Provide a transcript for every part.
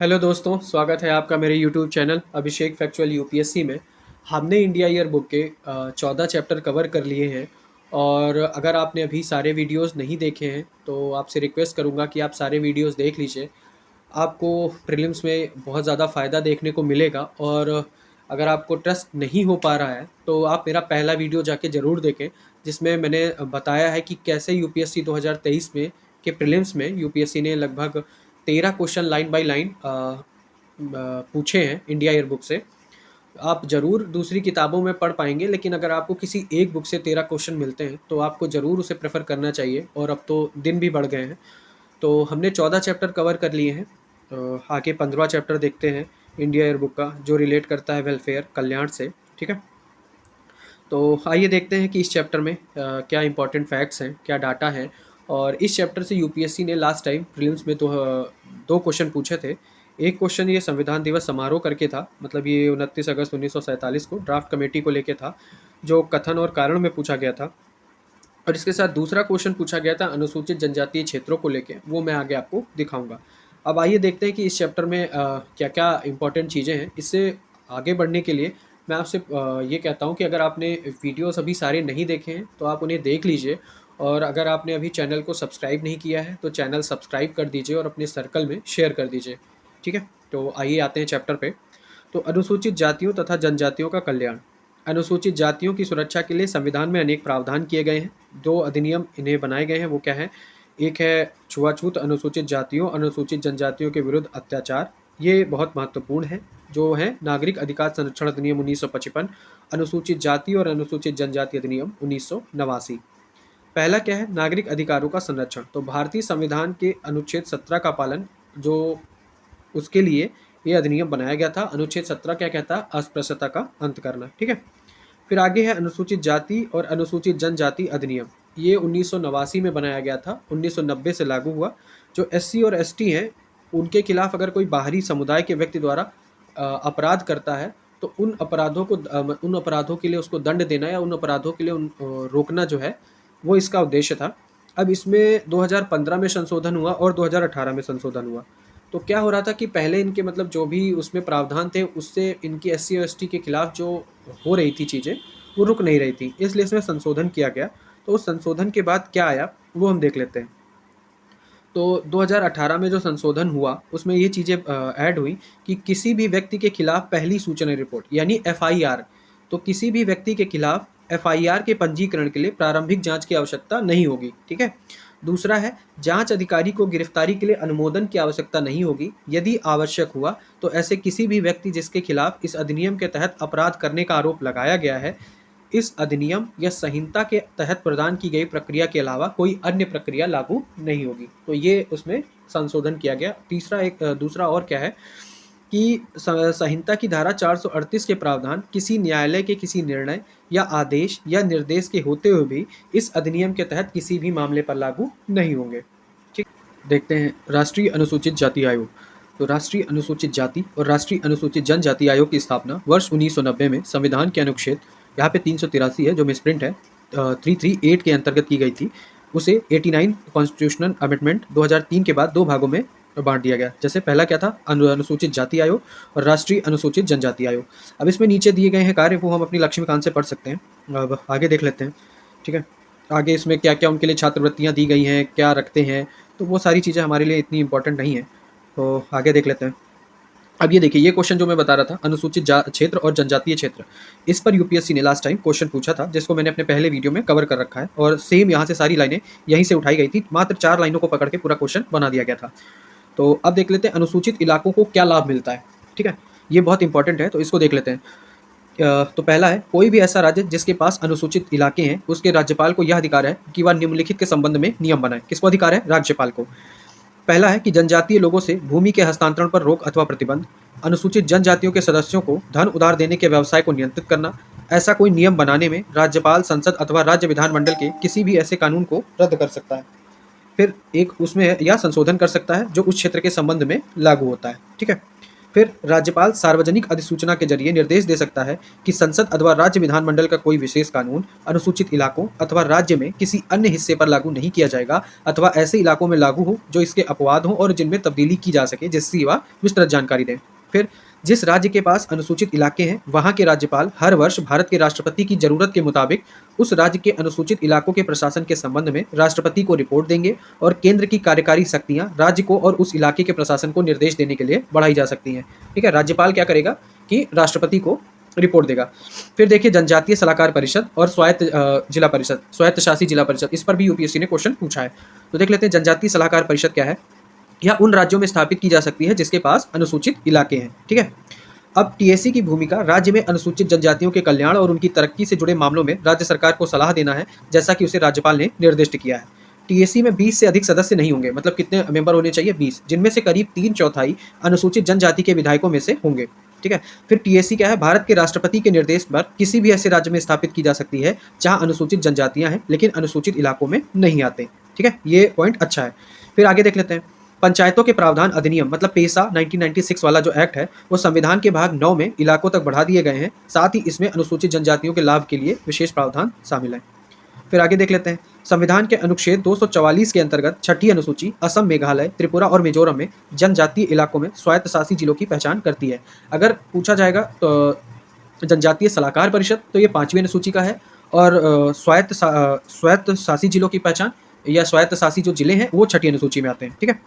Hello दोस्तों, स्वागत है आपका मेरे यूट्यूब चैनल अभिषेक फैक्चुअल यूपीएससी में। हमने इंडिया ईयर बुक के 14 चैप्टर कवर कर लिए हैं। और अगर आपने अभी सारे वीडियोस नहीं देखे हैं तो आपसे रिक्वेस्ट करूंगा कि आप सारे वीडियोस देख लीजिए। आपको प्रीलिम्स में बहुत ज़्यादा फ़ायदा देखने को मिलेगा। और अगर आपको ट्रस्ट नहीं हो पा रहा है तो आप मेरा पहला वीडियो जाके ज़रूर देखें, जिसमें मैंने बताया है कि कैसे यूपीएससी 2023 में के प्रीलिम्स में यूपीएससी ने लगभग 13 क्वेश्चन लाइन बाय लाइन पूछे हैं इंडिया ईयर बुक से। आप ज़रूर दूसरी किताबों में पढ़ पाएंगे, लेकिन अगर आपको किसी एक बुक से 13 क्वेश्चन मिलते हैं तो आपको ज़रूर उसे प्रेफर करना चाहिए। और अब तो दिन भी बढ़ गए हैं, तो हमने 14 चैप्टर कवर कर लिए हैं। आगे 15वां चैप्टर देखते हैं इंडिया ईयर बुक का, जो रिलेट करता है वेलफेयर कल्याण से। ठीक है, तो आइए देखते हैं कि इस चैप्टर में क्या इंपॉर्टेंट फैक्ट्स हैं, क्या डाटा है। और इस चैप्टर से यूपीएससी ने लास्ट टाइम प्रीलिम्स में दो क्वेश्चन पूछे थे। एक क्वेश्चन ये संविधान दिवस समारोह करके था, मतलब ये 29 अगस्त 1947 को ड्राफ्ट कमेटी को लेके था, जो कथन और कारण में पूछा गया था। और इसके साथ दूसरा क्वेश्चन पूछा गया था अनुसूचित जनजातीय क्षेत्रों को लेके, वो मैं आगे आपको दिखाऊंगा। अब आइए देखते हैं कि इस चैप्टर में क्या क्या इंपॉर्टेंट चीज़ें हैं। इससे आगे बढ़ने के लिए मैं आपसे ये कहता हूँ कि अगर आपने वीडियोस अभी सारे नहीं देखे हैं तो आप उन्हें देख लीजिए। और अगर आपने अभी चैनल को सब्सक्राइब नहीं किया है तो चैनल सब्सक्राइब कर दीजिए और अपने सर्कल में शेयर कर दीजिए। ठीक है, तो आइए आते हैं चैप्टर पे। तो अनुसूचित जातियों तथा जनजातियों का कल्याण। अनुसूचित जातियों की सुरक्षा के लिए संविधान में अनेक प्रावधान किए गए हैं। दो अधिनियम इन्हें बनाए गए हैं, वो क्या है? एक है छुआछूत अनुसूचित जातियों अनुसूचित जनजातियों के विरुद्ध अत्याचार, ये बहुत महत्वपूर्ण है। जो है नागरिक अधिकार संरक्षण अधिनियम 1955, अनुसूचित जाति और अनुसूचित जनजाति अधिनियम 1989। पहला क्या है? नागरिक अधिकारों का संरक्षण। तो भारतीय संविधान के अनुच्छेद 17 का पालन, जो उसके लिए ये अधिनियम बनाया गया था। अनुच्छेद 17 क्या कहता है? अस्पृश्यता का अंत करना। ठीक है, फिर आगे है अनुसूचित जाति और अनुसूचित जनजाति अधिनियम। ये 1989 में बनाया गया था, 1990 से लागू हुआ। जो एससी और एसटी हैं, उनके खिलाफ अगर कोई बाहरी समुदाय के व्यक्ति द्वारा अपराध करता है तो उन अपराधों के लिए उसको दंड देना या उन अपराधों के लिए रोकना जो है, वो इसका उद्देश्य था। अब इसमें 2015 में संशोधन हुआ और 2018 में संशोधन हुआ। तो क्या हो रहा था कि पहले इनके मतलब जो भी उसमें प्रावधान थे, उससे इनकी एससी और एसटी के खिलाफ जो हो रही थी चीज़ें, वो रुक नहीं रही थी, इसलिए इसमें संशोधन किया गया। तो उस संशोधन के बाद क्या आया वो हम देख लेते हैं। तो 2018 में जो संशोधन हुआ उसमें ये चीज़ें ऐड हुई कि किसी भी व्यक्ति के खिलाफ पहली सूचना रिपोर्ट यानी एफआईआर, तो किसी भी व्यक्ति के खिलाफ एफआईआर के पंजीकरण के लिए प्रारंभिक जांच की आवश्यकता नहीं होगी। ठीक है, दूसरा है जांच अधिकारी को गिरफ्तारी के लिए अनुमोदन की आवश्यकता नहीं होगी। यदि आवश्यक हुआ तो ऐसे किसी भी व्यक्ति जिसके खिलाफ इस अधिनियम के तहत अपराध करने का आरोप लगाया गया है, इस अधिनियम या संहिता के तहत प्रदान की गई प्रक्रिया के अलावा कोई अन्य प्रक्रिया लागू नहीं होगी। तो ये उसमें संशोधन किया गया। दूसरा और क्या है कि संहिता की धारा 438 के प्रावधान किसी न्यायालय के किसी निर्णय या आदेश या निर्देश के होते हुए भी इस अधिनियम के तहत किसी भी मामले पर लागू नहीं होंगे। ठीक, देखते हैं राष्ट्रीय अनुसूचित जाति आयोग। तो राष्ट्रीय अनुसूचित जाति और राष्ट्रीय अनुसूचित जनजाति आयोग की स्थापना वर्ष 1990 में संविधान के अनुच्छेद, यहाँ पे 383 है जो मिसप्रिंट है, 338 के अंतर्गत की गई थी। उसे 89 कॉन्स्टिट्यूशनल अमेंडमेंट 2003 के बाद दो भागों में बांट दिया गया। जैसे पहला क्या था? अनुसूचित जाति आयोग और राष्ट्रीय अनुसूचित जनजाति आयोग। अब इसमें नीचे दिए गए हैं कार्य, वो हम अपनी लक्ष्मीकांत से पढ़ सकते हैं। अब आगे देख लेते हैं। ठीक है, आगे इसमें क्या क्या उनके लिए छात्रवृत्तियाँ दी गई हैं, क्या रखते हैं, तो वो सारी चीज़ें हमारे लिए इतनी इंपॉर्टेंट नहीं है। तो आगे देख लेते हैं। अब ये देखिए, ये क्वेश्चन जो मैं बता रहा था अनुसूचित क्षेत्र और जनजातीय क्षेत्र, इस पर यूपीएससी ने लास्ट टाइम क्वेश्चन पूछा था, जिसको मैंने अपने पहले वीडियो में कवर कर रखा है। और सेम यहाँ से सारी लाइनें यहीं से उठाई गई थी, मात्र 4 लाइनों को पकड़ के पूरा क्वेश्चन बना दिया गया था। तो अब देख लेते हैं अनुसूचित इलाकों को क्या लाभ मिलता है। ठीक है, ये बहुत इंपॉर्टेंट है, तो इसको देख लेते हैं। तो पहला है, कोई भी ऐसा राज्य जिसके पास अनुसूचित इलाके हैं उसके राज्यपाल को यह अधिकार है कि वह निम्नलिखित के संबंध में नियम बनाए। किसको अधिकार है? राज्यपाल को। पहला है कि जनजातीय लोगों से भूमि के हस्तांतरण पर रोक अथवा प्रतिबंध, अनुसूचित जनजातियों के सदस्यों को धन उधार देने के व्यवसाय को नियंत्रित करना। ऐसा कोई नियम बनाने में राज्यपाल संसद अथवा राज्य विधानमंडल के किसी भी ऐसे कानून को रद्द कर सकता है। फिर एक उसमें या संशोधन कर सकता है जो उस क्षेत्र के संबंध में लागू होता है। ठीक है, फिर राज्यपाल सार्वजनिक अधिसूचना के जरिए निर्देश दे सकता है कि संसद अथवा राज्य विधानमंडल का कोई विशेष कानून अनुसूचित इलाकों अथवा राज्य में किसी अन्य हिस्से पर लागू नहीं किया जाएगा अथवा ऐसे इलाकों में लागू हो जो इसके अपवाद हो और जिनमें तब्दीली की जा सके, जिसकी वह विस्तृत जानकारी दें। फिर जिस राज्य के पास अनुसूचित इलाके हैं वहाँ के राज्यपाल हर वर्ष भारत के राष्ट्रपति की जरूरत के मुताबिक उस राज्य के अनुसूचित इलाकों के प्रशासन के संबंध में राष्ट्रपति को रिपोर्ट देंगे और केंद्र की कार्यकारी शक्तियां राज्य को और उस इलाके के प्रशासन को निर्देश देने के लिए बढ़ाई जा सकती हैं। ठीक है, राज्यपाल क्या करेगा कि राष्ट्रपति को रिपोर्ट देगा। फिर देखिए जनजातीय सलाहकार परिषद और स्वायत्त जिला परिषद, स्वायत्त शासी जिला परिषद, इस पर भी यूपीएससी ने क्वेश्चन पूछा है। तो देख लेते हैं जनजातीय सलाहकार परिषद क्या है। यह उन राज्यों में स्थापित की जा सकती है जिसके पास अनुसूचित इलाके हैं। ठीक है, अब टीएसी की भूमिका राज्य में अनुसूचित जनजातियों के कल्याण और उनकी तरक्की से जुड़े मामलों में राज्य सरकार को सलाह देना है, जैसा कि उसे राज्यपाल ने निर्दिष्ट किया है। टीएसी में 20 से अधिक सदस्य नहीं होंगे, मतलब कितने मेंबर होने चाहिए 20, जिनमें से करीब 3/4 अनुसूचित जनजाति के विधायकों में से होंगे। ठीक है, फिर टीएसी क्या है, भारत के राष्ट्रपति के निर्देश पर किसी भी ऐसे राज्य में स्थापित की जा सकती है जहां अनुसूचित जनजातियां हैं लेकिन अनुसूचित इलाकों में नहीं आते। ठीक है, ये पॉइंट अच्छा है। फिर आगे देख लेते हैं पंचायतों के प्रावधान अधिनियम, मतलब पेसा 1996 वाला जो एक्ट है वो संविधान के भाग 9 में इलाकों तक बढ़ा दिए गए हैं। साथ ही इसमें अनुसूचित जनजातियों के लाभ के लिए विशेष प्रावधान शामिल है। फिर आगे देख लेते हैं संविधान के अनुच्छेद 244 के अंतर्गत छठी अनुसूची असम, मेघालय, त्रिपुरा और मिजोरम में जनजातीय इलाकों में स्वायत्तशासी जिलों की पहचान करती है। अगर पूछा जाएगा तो जनजातीय सलाहकार परिषद तो ये 5वीं अनुसूची का है और स्वायत्तशासी जिलों की पहचान या स्वायत्तशासी जो जिले हैं वो 6ठी अनुसूची में आते हैं। ठीक है,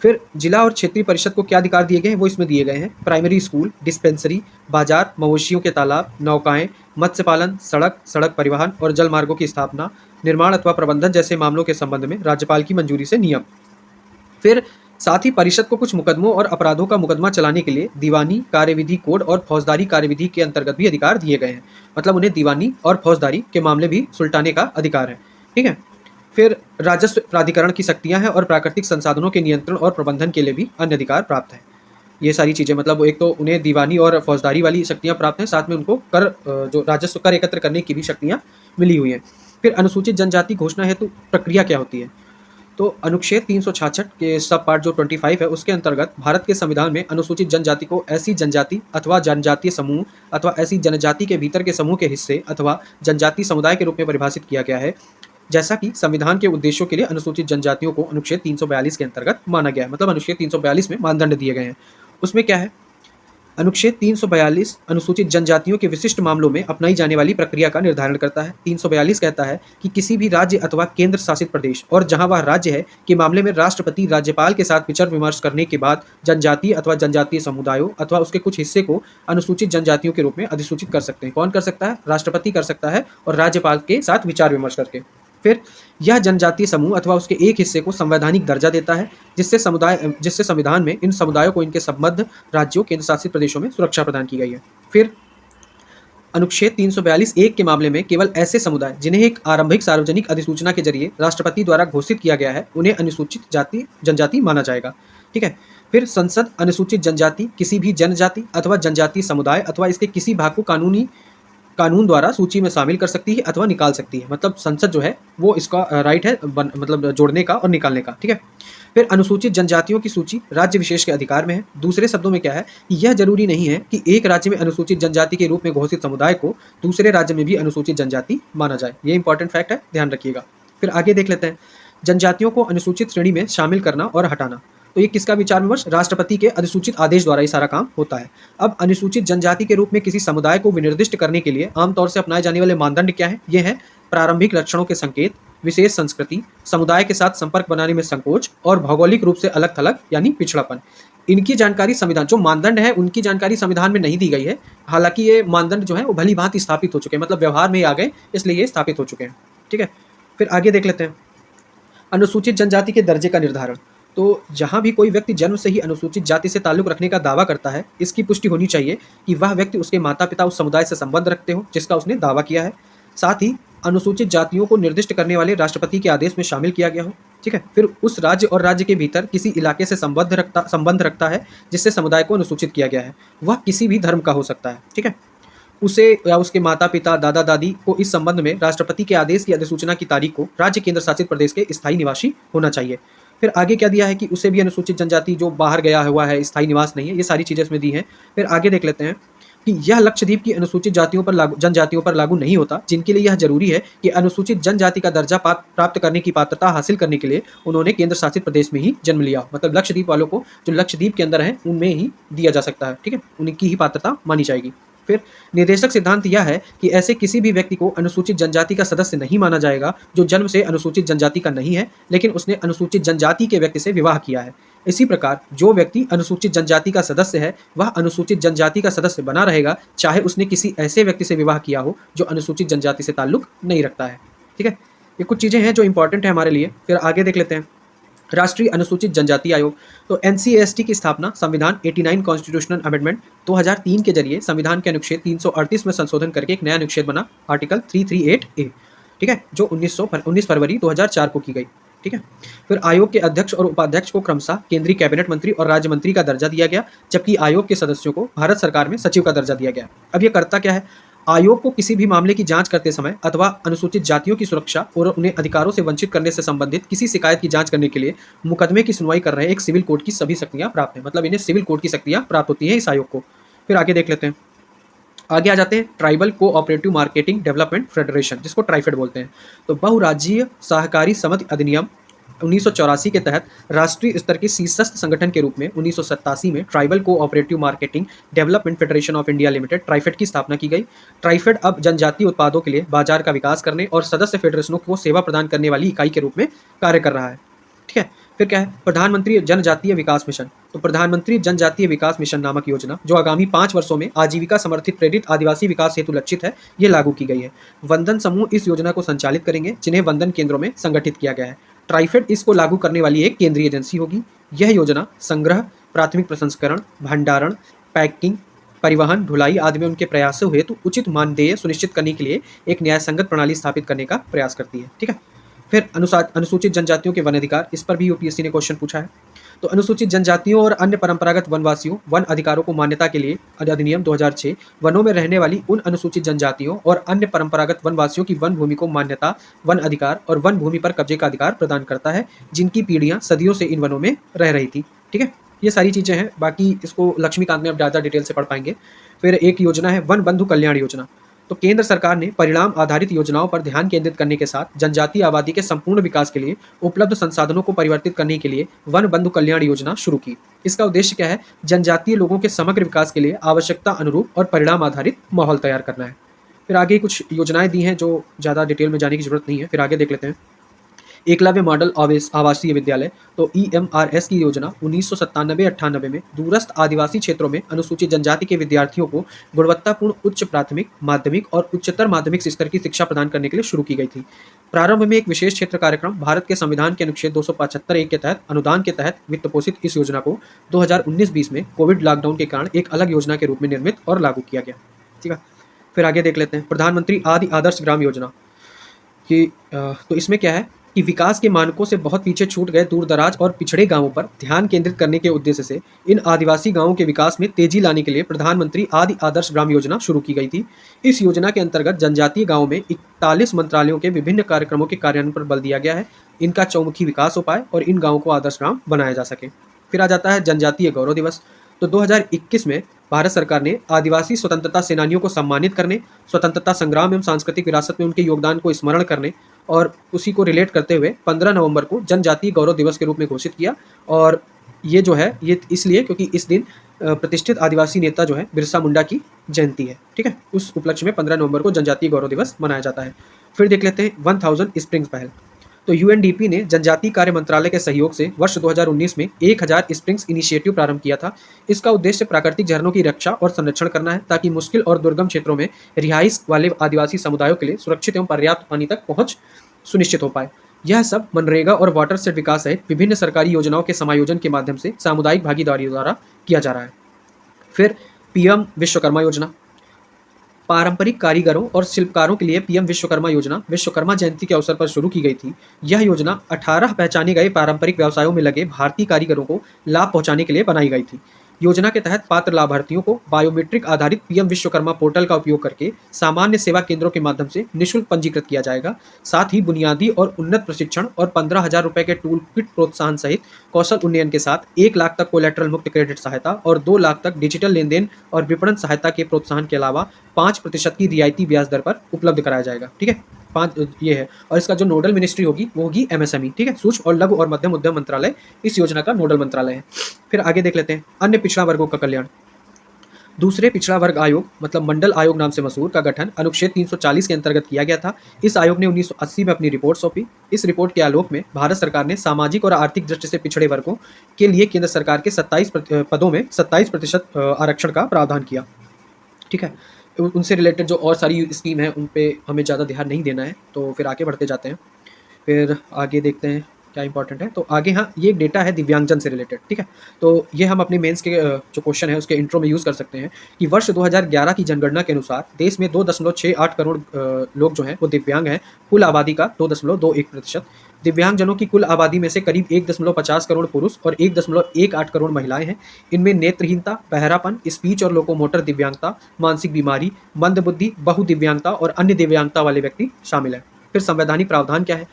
फिर जिला और क्षेत्रीय परिषद को क्या अधिकार दिए गए हैं वो इसमें दिए गए हैं। प्राइमरी स्कूल, डिस्पेंसरी, बाजार, मवेशियों के तालाब, नौकाएं, मत्स्य पालन, सड़क परिवहन और जल मार्गों की स्थापना, निर्माण अथवा प्रबंधन जैसे मामलों के संबंध में राज्यपाल की मंजूरी से नियम। फिर साथ ही परिषद को कुछ मुकदमों और अपराधों का मुकदमा चलाने के लिए दीवानी कार्यविधि कोड और फौजदारी कार्यविधि के अंतर्गत भी अधिकार दिए गए हैं, मतलब उन्हें दीवानी और फौजदारी के मामले भी सुलटाने का अधिकार है। ठीक है, फिर राजस्व प्राधिकरण की शक्तियां हैं और प्राकृतिक संसाधनों के नियंत्रण और प्रबंधन के लिए भी अन्य अधिकार प्राप्त है। ये सारी चीज़ें, मतलब एक तो उन्हें दीवानी और फौजदारी वाली शक्तियां प्राप्त हैं, साथ में उनको कर जो राजस्व कर एकत्र करने की भी शक्तियां मिली हुई हैं। फिर अनुसूचित जनजाति घोषणा हेतु प्रक्रिया क्या होती है, तो अनुच्छेद 366 के सब पार्ट जो 25 है उसके अंतर्गत भारत के संविधान में अनुसूचित जनजाति को ऐसी जनजाति अथवा जनजातीय समूह अथवा ऐसी जनजाति के भीतर के समूह के हिस्से अथवा जनजातीय समुदाय के रूप में परिभाषित किया गया है, जैसा कि संविधान के उद्देश्यों के लिए अनुसूचित जनजातियों को अनुच्छेद 342 के अंतर्गत माना गया है। मतलब अनुच्छेद 342 में मानदंड दिए गए हैं। उसमें क्या है, अनुच्छेद 342 अनुसूचित जनजातियों के विशिष्ट मामलों में अपनाई जाने वाली प्रक्रिया का निर्धारण करता है। 342 कहता है कि किसी भी राज्य अथवा केंद्र शासित प्रदेश और जहां वह राज्य है के मामले में राष्ट्रपति राज्यपाल के साथ विचार विमर्श करने के बाद जनजातीय अथवा जनजातीय समुदायों अथवा उसके कुछ हिस्से को अनुसूचित जनजातियों के रूप में अधिसूचित कर सकते हैं। कौन कर सकता है, राष्ट्रपति कर सकता है और राज्यपाल के साथ विचार विमर्श करके। फिर यह जनजातीय समूह अथवा उसके एक हिस्से को संवैधानिक दर्जा देता है, जिससे संविधान में इन समुदायों को इनके संबद्ध राज्यों केंद्र शासित प्रदेशों में सुरक्षा प्रदान की गई है। फिर अनुच्छेद 342(1) के मामले में केवल ऐसे समुदाय जिन्हें एक आरंभिक सार्वजनिक अधिसूचना के जरिए राष्ट्रपति द्वारा घोषित किया गया है उन्हें अनुसूचित जनजाति माना जाएगा। ठीक है, फिर संसद अनुसूचित जनजाति किसी भी जनजाति अथवा जनजातीय समुदाय अथवा इसके किसी भाग को कानून द्वारा सूची में शामिल कर सकती है अथवा निकाल सकती है। मतलब संसद जो है वो इसका राइट है मतलब जोड़ने का और निकालने का। ठीक है, फिर अनुसूचित जनजातियों की सूची राज्य विशेष के अधिकार में है। दूसरे शब्दों में क्या है कि यह जरूरी नहीं है कि एक राज्य में अनुसूचित जनजाति के रूप में घोषित समुदाय को दूसरे राज्य में भी अनुसूचित जनजाति माना जाए। ये इंपॉर्टेंट फैक्ट है, ध्यान रखिएगा। फिर आगे देख लेते हैं जनजातियों को अनुसूचित श्रेणी में शामिल करना और हटाना। तो ये किसका विचार विमर्श, राष्ट्रपति के अधिसूचित आदेश द्वारा ये सारा काम होता है। अब अनुसूचित जनजाति के रूप में किसी समुदाय को विनिर्दिष्ट करने के लिए आमतौर से अपनाए जाने वाले मानदंड क्या है, ये है प्रारंभिक लक्षणों के संकेत, विशेष संस्कृति, समुदाय के साथ संपर्क बनाने में संकोच और भौगोलिक रूप से अलग थलग यानी पिछड़ापन। इनकी जानकारी संविधान, जो मानदंड है उनकी जानकारी संविधान में नहीं दी गई है। हालांकि ये मानदंड जो है वो भली भांति स्थापित हो चुके हैं, मतलब व्यवहार में आ गए इसलिए ये स्थापित हो चुके हैं। ठीक है, फिर आगे देख लेते हैं अनुसूचित जनजाति के दर्जे का निर्धारण। तो जहाँ भी कोई व्यक्ति जन्म से ही अनुसूचित जाति से ताल्लुक रखने का दावा करता है, इसकी पुष्टि होनी चाहिए कि वह व्यक्ति उसके माता पिता उस समुदाय से संबंध रखते हो जिसका उसने दावा किया है। साथ ही अनुसूचित जातियों को निर्दिष्ट करने वाले राष्ट्रपति के आदेश में शामिल किया गया हो। ठीक है, फिर उस राज्य और राज्य के भीतर किसी इलाके से संबंध रखता है जिससे समुदाय को अनुसूचित किया गया है। वह किसी भी धर्म का हो सकता है। ठीक है, उसे या उसके माता पिता दादा दादी को इस संबंध में राष्ट्रपति के आदेश की अधिसूचना की तारीख को राज्य केंद्र शासित प्रदेश के स्थायी निवासी होना चाहिए। फिर आगे क्या दिया है कि उसे भी अनुसूचित जनजाति जो बाहर गया हुआ है, स्थायी निवास नहीं है, ये सारी चीज़ें इसमें दी हैं। फिर आगे देख लेते हैं कि यह लक्षद्वीप की अनुसूचित जातियों पर जनजातियों पर लागू नहीं होता, जिनके लिए यह जरूरी है कि अनुसूचित जनजाति का दर्जा प्राप्त करने की पात्रता हासिल करने के लिए उन्होंने केंद्र शासित प्रदेश में ही जन्म लिया। मतलब लक्षद्वीप वालों को जो लक्षद्वीप के अंदर है उनमें ही दिया जा सकता है, ठीक है, उनकी ही पात्रता मानी जाएगी। फिर निर्देशक सिद्धांत यह है कि ऐसे किसी भी व्यक्ति को अनुसूचित जनजाति का सदस्य नहीं माना जाएगा जो जन्म से अनुसूचित जनजाति का नहीं है, लेकिन उसने अनुसूचित जनजाति के व्यक्ति से विवाह किया है। इसी प्रकार जो व्यक्ति अनुसूचित जनजाति का सदस्य है वह अनुसूचित जनजाति का सदस्य बना रहेगा, चाहे उसने किसी ऐसे व्यक्ति से विवाह किया हो जो अनुसूचित जनजाति से ताल्लुक नहीं रखता है। ठीक है, ये कुछ चीज़ें हैं जो इंपॉर्टेंट है हमारे लिए। फिर आगे देख लेते हैं राष्ट्रीय अनुसूचित जनजाति आयोग। तो एनसीएएसटी की स्थापना संविधान 89 कॉन्स्टिट्यूशनल अमेंडमेंट 2003 के जरिए संविधान के अनुच्छेद 338 में संशोधन करके एक नया अनुच्छेद बना, आर्टिकल 338A, ठीक है, जो 19 फरवरी 2004 को की गई। ठीक है, फिर आयोग के अध्यक्ष और उपाध्यक्ष को क्रमशः केंद्रीय कैबिनेट मंत्री और राज्य मंत्री का दर्जा दिया गया, जबकि आयोग के सदस्यों को भारत सरकार में सचिव का दर्जा दिया गया। अब ये करता क्या है? आयोग को किसी भी मामले की जांच करते समय अथवा अनुसूचित जातियों की सुरक्षा और उन्हें अधिकारों से वंचित करने से संबंधित किसी शिकायत की जांच करने के लिए मुकदमे की सुनवाई कर रहे एक सिविल कोर्ट की सभी शक्तियां प्राप्त हैं। मतलब इन्हें सिविल कोर्ट की शक्तियां प्राप्त होती हैं इस आयोग को। फिर आगे देख लेते हैं, आगे आ जाते हैं tribal cooperative marketing development federation, जिसको ट्राइफेड बोलते हैं। तो बहुराज्यीय सहकारी समिति अधिनियम 1984 के तहत राष्ट्रीय स्तर के शीर्षस्थ संगठन के रूप में 1987 में tribal cooperative marketing development federation of India limited TRIFED की स्थापना की गई। ट्राइफेड अब जनजातीय उत्पादों के लिए बाजार का विकास करने और सदस्य फेडरेशनों को सेवा प्रदान करने वाली इकाई के रूप में कार्य कर रहा है। ठीक है, फिर क्या है? प्रधानमंत्री जनजातीय विकास मिशन। तो प्रधानमंत्री जनजातीय विकास मिशन नामक योजना जो आगामी 5 वर्षों में आजीविका समर्थित प्रेरित आदिवासी विकास हेतु लक्षित है, ये लागू की गई है। वंदन समूह इस योजना को संचालित करेंगे, जिन्हें वंदन केंद्रों में संगठित किया गया है। ट्राइफेड इसको लागू करने वाली एक केंद्रीय एजेंसी होगी। यह योजना संग्रह, प्राथमिक प्रसंस्करण, भंडारण, पैकिंग, परिवहन, ढुलाई आदि में उनके प्रयासों हेतु उचित मानदेय सुनिश्चित करने के लिए एक न्यायसंगत प्रणाली स्थापित करने का प्रयास करती है। ठीक है, फिर अनुसूचित जनजातियों के वन अधिकार, इस पर भी यूपीएससी ने क्वेश्चन पूछा है। तो अनुसूचित जनजातियों और अन्य परंपरागत वनवासियों वन अधिकारों को मान्यता के लिए अधिनियम 2006 वनों में रहने वाली उन अनुसूचित जनजातियों और अन्य परंपरागत वनवासियों की वन भूमि को मान्यता, वन अधिकार और वन भूमि पर कब्जे का अधिकार प्रदान करता है, जिनकी पीढ़ियां सदियों से इन वनों में रह रही थी। ठीक है, ये सारी चीज़ें हैं, बाकी इसको लक्ष्मीकांत में अब ज़्यादा डिटेल से पढ़ पाएंगे। फिर एक योजना है वन बंधु कल्याण योजना। तो केंद्र सरकार ने परिणाम आधारित योजनाओं पर ध्यान केंद्रित करने के साथ जनजातीय आबादी के संपूर्ण विकास के लिए उपलब्ध संसाधनों को परिवर्तित करने के लिए वन बंधु कल्याण योजना शुरू की। इसका उद्देश्य क्या है? जनजातीय लोगों के समग्र विकास के लिए आवश्यकता अनुरूप और परिणाम आधारित माहौल तैयार करना है। फिर आगे कुछ योजनाएं दी हैं जो ज़्यादा डिटेल में जाने की जरूरत नहीं है। फिर आगे देख लेते हैं, एकलव्य मॉडल आवासीय विद्यालय। तो EMRS की योजना 1997-98 में दूरस्थ आदिवासी क्षेत्रों में अनुसूचित जनजाति के विद्यार्थियों को गुणवत्तापूर्ण उच्च प्राथमिक, माध्यमिक और उच्चतर माध्यमिक स्तर की शिक्षा प्रदान करने के लिए शुरू की गई थी। प्रारंभ में एक विशेष क्षेत्र कार्यक्रम भारत के संविधान के अनुच्छेद 275(1) के तहत अनुदान के तहत वित्त पोषित इस योजना को 2019-20 में कोविड लॉकडाउन के कारण एक अलग योजना के रूप में निर्मित और लागू किया गया। ठीक है, फिर आगे देख लेते हैं प्रधानमंत्री आदि आदर्श ग्राम योजना की। तो इसमें क्या है कि विकास के मानकों से बहुत पीछे छूट गए दूरदराज और पिछड़े गांवों पर ध्यान केंद्रित करने के उद्देश्य से इन आदिवासी गांवों के विकास में तेजी लाने के लिए प्रधानमंत्री आदि आदर्श ग्राम योजना शुरू की गई थी। इस योजना के अंतर्गत जनजातीय गांवों में 41 मंत्रालयों के विभिन्न कार्यक्रमों के कार्यान्वयन पर बल दिया गया है। इनका चौमुखी विकास हो पाए और इन गाँवों को आदर्श ग्राम बनाया जा सके। फिर आ जाता है जनजातीय गौरव दिवस। तो 2021 में भारत सरकार ने आदिवासी स्वतंत्रता सेनानियों को सम्मानित करने, स्वतंत्रता संग्राम एवं सांस्कृतिक विरासत में उनके योगदान को स्मरण करने और उसी को रिलेट करते हुए 15 नवंबर को जनजातीय गौरव दिवस के रूप में घोषित किया। और ये जो है ये इसलिए क्योंकि इस दिन प्रतिष्ठित आदिवासी नेता जो है बिरसा मुंडा की जयंती है। ठीक है, उस उपलक्ष्य में 15 नवंबर को जनजातीय गौरव दिवस मनाया जाता है। फिर देख लेते हैं 1000 स्प्रिंग्स पहल। तो UNDP ने जनजातीय कार्य मंत्रालय के सहयोग से वर्ष 2019 में 1000 स्प्रिंग्स इनिशिएटिव प्रारंभ किया था। इसका उद्देश्य प्राकृतिक झरनों की रक्षा और संरक्षण करना है, ताकि मुश्किल और दुर्गम क्षेत्रों में रिहाइश वाले आदिवासी समुदायों के लिए सुरक्षित एवं पर्याप्त पानी तक पहुंच सुनिश्चित हो पाए। यह सब मनरेगा और वाटर सेट विकास सहित विभिन्न सरकारी योजनाओं के समायोजन के माध्यम से सामुदायिक भागीदारी द्वारा किया जा रहा है। फिर PM विश्वकर्मा योजना। पारंपरिक कारीगरों और शिल्पकारों के लिए PM विश्वकर्मा योजना विश्वकर्मा जयंती के अवसर पर शुरू की गई थी। यह योजना 18 पहचाने गए पारंपरिक व्यवसायों में लगे भारतीय कारीगरों को लाभ पहुंचाने के लिए बनाई गई थी। योजना के तहत पात्र लाभार्थियों को बायोमेट्रिक आधारित पीएम विश्वकर्मा पोर्टल का उपयोग करके सामान्य सेवा केंद्रों के माध्यम से निःशुल्क पंजीकृत किया जाएगा। साथ ही बुनियादी और उन्नत प्रशिक्षण और 15,000 रुपए के टूल किट प्रोत्साहन सहित कौशल उन्नयन के साथ 1 लाख तक कोलेटरल मुक्त क्रेडिट सहायता और 2 लाख तक डिजिटल लेनदेन और विपणन सहायता के प्रोत्साहन के अलावा 5% की रियायती ब्याज दर पर उपलब्ध कराया जाएगा। ठीक है, 5 ये है। और इसका जो नोडल मिनिस्ट्री होगी वो होगी एमएसएमई। ठीक है, सूक्ष्म और लघु और मध्यम उद्यम मंत्रालय इस योजना का नोडल मंत्रालय है। फिर आगे देख लेते हैं अन्य पिछड़ा वर्गों का कल्याण। दूसरे पिछड़ा वर्ग आयोग मतलब मंडल आयोग नाम से मशहूर का गठन अनुच्छेद 340 के अंतर्गत किया गया था। इस आयोग ने 1980 में अपनी रिपोर्ट सौंपी। इस रिपोर्ट के आलोक में भारत सरकार ने सामाजिक और आर्थिक दृष्टि से पिछड़े वर्गों के लिए केंद्र सरकार के 27 पदों में 27% आरक्षण का प्रावधान किया। ठीक है, उनसे रिलेटेड जो और सारी स्कीम है उन पे हमें ज़्यादा ध्यान नहीं देना है, तो फिर आगे बढ़ते जाते हैं। फिर आगे देखते हैं क्या इंपॉर्टेंट है। तो आगे हाँ, ये एक डेटा है दिव्यांगजन से रिलेटेड। ठीक है, तो ये हम अपने मेंस के जो क्वेश्चन है उसके इंट्रो में यूज़ कर सकते हैं कि वर्ष 2011 की जनगणना के अनुसार देश में 2.68 करोड़ लोग जो हैं वो दिव्यांग हैं। कुल आबादी का 2.21%। दिव्यांगजनों की कुल आबादी में से करीब 1.50 करोड़ पुरुष और 1.18 करोड़ महिलाएं हैं। इनमें नेत्रहीनता, बहरापन, स्पीच और लोकोमोटर दिव्यांगता, मानसिक बीमारी, मंदबुद्धि, बहुदिव्यांगता और अन्य दिव्यांगता वाले व्यक्ति शामिल हैं। फिर संवैधानिक प्रावधान क्या है?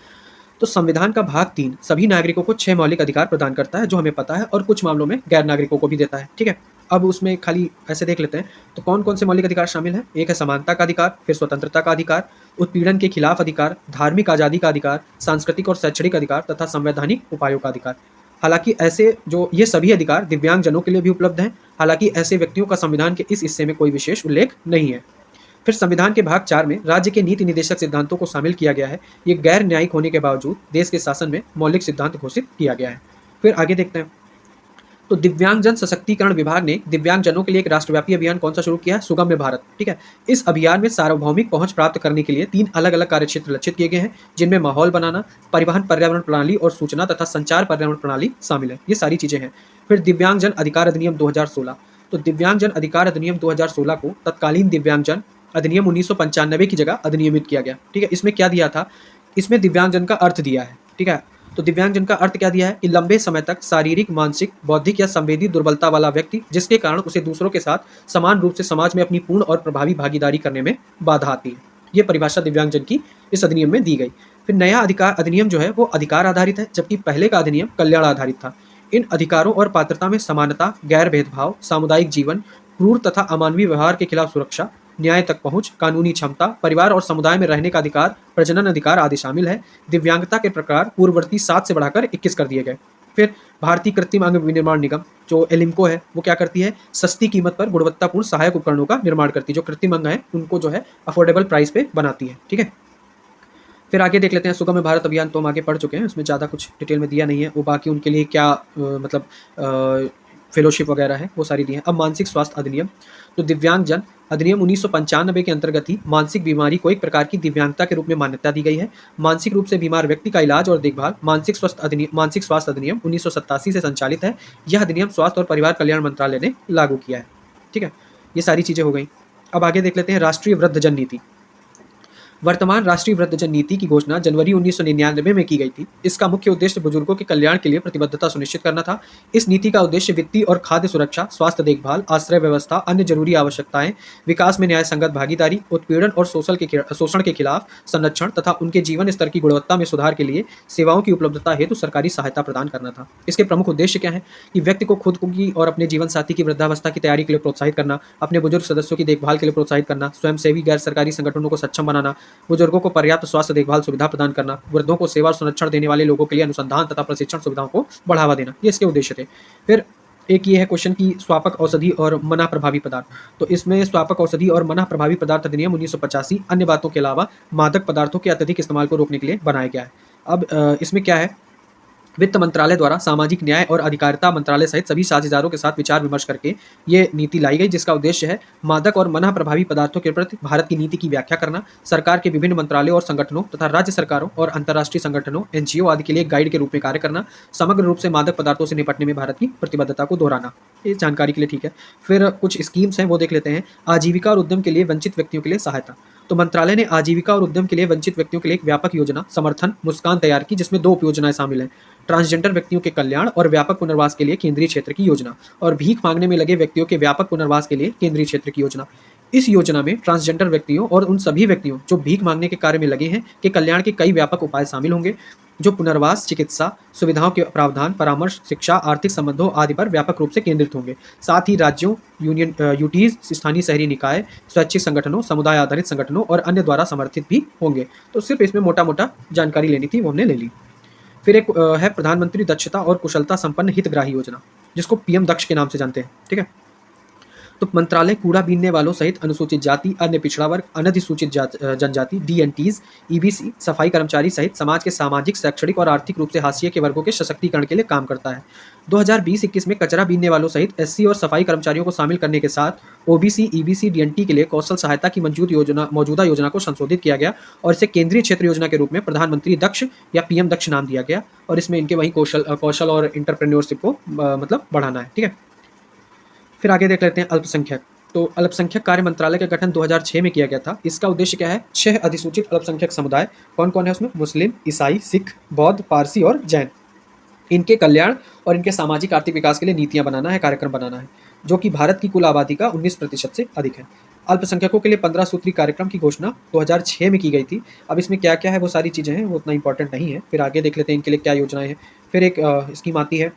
तो संविधान का भाग 3 सभी नागरिकों को 6 मौलिक अधिकार प्रदान करता है, जो हमें पता है, और कुछ मामलों में गैर नागरिकों को भी देता है। ठीक है, अब उसमें खाली ऐसे देख लेते हैं तो कौन कौन से मौलिक अधिकार शामिल हैं। एक है समानता का अधिकार, फिर स्वतंत्रता का अधिकार, उत्पीड़न के खिलाफ अधिकार, धार्मिक आज़ादी का अधिकार, सांस्कृतिक और शैक्षणिक अधिकार तथा संवैधानिक उपायों का अधिकार। हालांकि ऐसे जो ये सभी अधिकार दिव्यांगजनों के लिए भी उपलब्ध हैं। हालांकि ऐसे व्यक्तियों का संविधान के इस हिस्से में कोई विशेष उल्लेख नहीं है। फिर संविधान के भाग 4 में राज्य के नीति निदेशक सिद्धांतों को शामिल किया गया है। ये गैर न्यायिक होने के बावजूद देश के शासन में मौलिक सिद्धांत घोषित किया गया है। फिर आगे देखते हैं तो दिव्यांगजन सशक्तिकरण विभाग ने दिव्यांगजनों के लिए एक राष्ट्रव्यापी अभियान कौन सा शुरू किया है? सुगम्य भारत। ठीक है, इस अभियान में सार्वभौमिक पहुंच प्राप्त करने के लिए 3 अलग अलग कार्यक्षेत्र लक्षित किए गए हैं, जिनमें माहौल बनाना, परिवहन पर्यावरण प्रणाली और सूचना तथा संचार पर्यावरण प्रणाली शामिल है। ये सारी चीजें हैं। फिर दिव्यांगजन अधिकार अधिनियम 2016। तो दिव्यांगजन अधिकार अधिनियम 2016 को तत्कालीन दिव्यांगजन अधिनियम 1995 की जगह अधिनियमित किया गया। ठीक है, इसमें क्या दिया था? इसमें दिव्यांगजन का अर्थ दिया है। ठीक है, तो दिव्यांगजन का अर्थ क्या दिया है कि लंबे समय तक शारीरिक, मानसिक, बौद्धिक या संवेदी दुर्बलता वाला व्यक्ति जिसके कारण उसे दूसरों के साथ समान रूप से समाज में अपनी पूर्ण और प्रभावी भागीदारी करने में बाधा आती है। ये परिभाषा दिव्यांगजन की इस अधिनियम में दी गई। फिर नया अधिकार अधिनियम जो है वो अधिकार आधारित है, जबकि पहले का अधिनियम कल्याण आधारित था। इन अधिकारों और पात्रता में समानता, गैर भेदभाव, सामुदायिक जीवन, क्रूर तथा अमानवीय व्यवहार के खिलाफ सुरक्षा, न्याय तक पहुंच, कानूनी क्षमता, परिवार और समुदाय में रहने का अधिकार, प्रजनन अधिकार आदि शामिल है। दिव्यांगता के प्रकार पूर्ववर्ती 7 से बढ़ाकर 21 कर दिए गए। फिर भारतीय कृत्रिम अंग विनिर्माण निगम जो एलिम्को है वो क्या करती है? सस्ती कीमत पर गुणवत्तापूर्ण सहायक उपकरणों का निर्माण करती है। जो कृत्रिम अंग है उनको जो है अफोर्डेबल प्राइस पे बनाती है। ठीक है, फिर आगे देख लेते हैं सुगम्य भारत अभियान। तो हम आगे पढ़ चुके हैं, उसमें ज़्यादा कुछ डिटेल में दिया नहीं है। वो बाकी उनके लिए क्या मतलब फेलोशिप वगैरह है वो सारी दी है। अब मानसिक स्वास्थ्य अधिनियम। तो दिव्यांगजन अधिनियम 1995 के अंतर्गत ही मानसिक बीमारी को एक प्रकार की दिव्यांगता के रूप में मान्यता दी गई है। मानसिक रूप से बीमार व्यक्ति का इलाज और देखभाल मानसिक स्वास्थ्य अधिनियम 1987 से संचालित है। यह अधिनियम स्वास्थ्य और परिवार कल्याण मंत्रालय ने लागू किया है। ठीक है, ये सारी चीज़ें हो गई। अब आगे देख लेते हैं राष्ट्रीय वृद्धजन नीति। वर्तमान राष्ट्रीय वृद्धजन नीति की घोषणा जनवरी 1999 में की गई थी। इसका मुख्य उद्देश्य बुजुर्गों के कल्याण के लिए प्रतिबद्धता सुनिश्चित करना था। इस नीति का उद्देश्य वित्तीय और खाद्य सुरक्षा, स्वास्थ्य देखभाल, आश्रय व्यवस्था, अन्य जरूरी आवश्यकताएं, विकास में न्याय संगत भागीदारी, उत्पीड़न और शोषण के खिलाफ संरक्षण तथा उनके जीवन स्तर की गुणवत्ता में सुधार के लिए सेवाओं की उपलब्धता हेतु सरकारी सहायता प्रदान करना था। इसके प्रमुख उद्देश्य क्या है कि व्यक्ति को खुद की और अपने जीवन साथी की वृद्धावस्था की तैयारी के लिए प्रोत्साहित करना, अपने बुजुर्ग सदस्यों की देखभाल के लिए प्रोत्साहित करना, स्वयंसेवी गैर सरकारी संगठनों को सक्षम बनाना, बुजुर्गों को पर्याप्त स्वास्थ्य देखभाल सुविधा प्रदान करना, वृद्धों को सेवा और संरक्षण देने वाले लोगों के लिए अनुसंधान तथा प्रशिक्षण सुविधाओं को बढ़ावा देना। ये इसके उद्देश्य थे। फिर एक ये है क्वेश्चन की स्वापक औषधि और मना प्रभावी पदार्थ। तो इसमें स्वापक औषधि और मना प्रभावी पदार्थ अधिनियम 1985 अन्य बातों के अलावा मादक पदार्थों के अत्यधिक इस्तेमाल को रोकने के लिए बनाया गया है। अब इसमें क्या है, वित्त मंत्रालय द्वारा सामाजिक न्याय और अधिकारिता मंत्रालय सहित सभी साझेदारों के साथ विचार विमर्श करके ये नीति लाई गई, जिसका उद्देश्य है मादक और मना प्रभावी पदार्थों के प्रति भारत की नीति की व्याख्या करना, सरकार के विभिन्न मंत्रालयों और संगठनों तथा राज्य सरकारों और अंतर्राष्ट्रीय संगठनों एनजीओ आदि के लिए गाइड के रूप में कार्य करना, समग्र रूप से मादक पदार्थों से निपटने में भारत की प्रतिबद्धता को दोहराना। ये जानकारी के लिए ठीक है। फिर कुछ स्कीम्स हैं वो देख लेते हैं। आजीविका और उद्यम के लिए वंचित व्यक्तियों के लिए सहायता। तो मंत्रालय ने आजीविका और उद्यम के लिए वंचित व्यक्तियों के लिए एक व्यापक योजना समर्थन मुस्कान तैयार की, जिसमें 2 उपयोजनाएं शामिल हैं। ट्रांसजेंडर व्यक्तियों के कल्याण और व्यापक पुनर्वास के लिए केंद्रीय क्षेत्र की योजना, और भीख मांगने में लगे व्यक्तियों के व्यापक पुनर्वास के लिए केंद्रीय क्षेत्र की योजना। इस योजना में ट्रांसजेंडर व्यक्तियों और उन सभी व्यक्तियों जो भीख मांगने के कार्य में लगे हैं के कल्याण के कई व्यापक उपाय शामिल होंगे, जो पुनर्वास, चिकित्सा सुविधाओं के प्रावधान, परामर्श, शिक्षा, आर्थिक संबंधों आदि पर व्यापक रूप से केंद्रित होंगे। साथ ही राज्यों, यूनियन यूटीज, स्थानीय शहरी निकाय, स्वैच्छिक संगठनों, समुदाय आधारित संगठनों और अन्य द्वारा समर्थित भी होंगे। तो सिर्फ इसमें मोटा-मोटा जानकारी लेनी थी, वो हमने ले ली। फिर एक है प्रधानमंत्री दक्षता और कुशलता संपन्न हितग्राही योजना, जिसको पीएम दक्ष के नाम से जानते हैं। ठीक है। तो मंत्रालय कूड़ा बीनने वालों सहित अनुसूचित जाति, अन्य पिछड़ा वर्ग, अनधिसूचित जनजाति, डीएनटीज, ईबीसी, सफाई कर्मचारी सहित समाज के सामाजिक, शैक्षणिक और आर्थिक रूप से हाशिए के वर्गों के सशक्तिकरण के लिए काम करता है। 2020-21 में कचरा बीनने वालों सहित एससी और सफाई कर्मचारियों को शामिल करने के साथ ओबीसी, ईबीसी, डीएनटी के लिए कौशल सहायता की मौजूदा योजना को संशोधित किया गया और इसे केंद्रीय क्षेत्र योजना के रूप में प्रधानमंत्री दक्ष या पीएम दक्ष नाम दिया गया, और इसमें इनके वही कौशल और इंटरप्रेन्योरशिप को मतलब बढ़ाना है। ठीक है। फिर आगे देख लेते हैं अल्पसंख्यक। तो अल्पसंख्यक कार्य मंत्रालय का गठन 2006 में किया गया था। इसका उद्देश्य क्या है? 6 अधिसूचित अल्पसंख्यक समुदाय, कौन कौन है उसमें? मुस्लिम, ईसाई, सिख, बौद्ध, पारसी और जैन। इनके कल्याण और इनके सामाजिक आर्थिक विकास के लिए नीतियां बनाना है, कार्यक्रम बनाना है, जो कि भारत की कुल आबादी का 19% से अधिक है। अल्पसंख्यकों के लिए 15 सूत्री कार्यक्रम की घोषणा 2006 में की गई थी। अब इसमें क्या क्या है वो सारी चीज़ें हैं, वो उतना इंपॉर्टेंट नहीं है। फिर आगे देख लेते हैं इनके लिए क्या योजनाएं हैं। फिर एक स्कीम आती है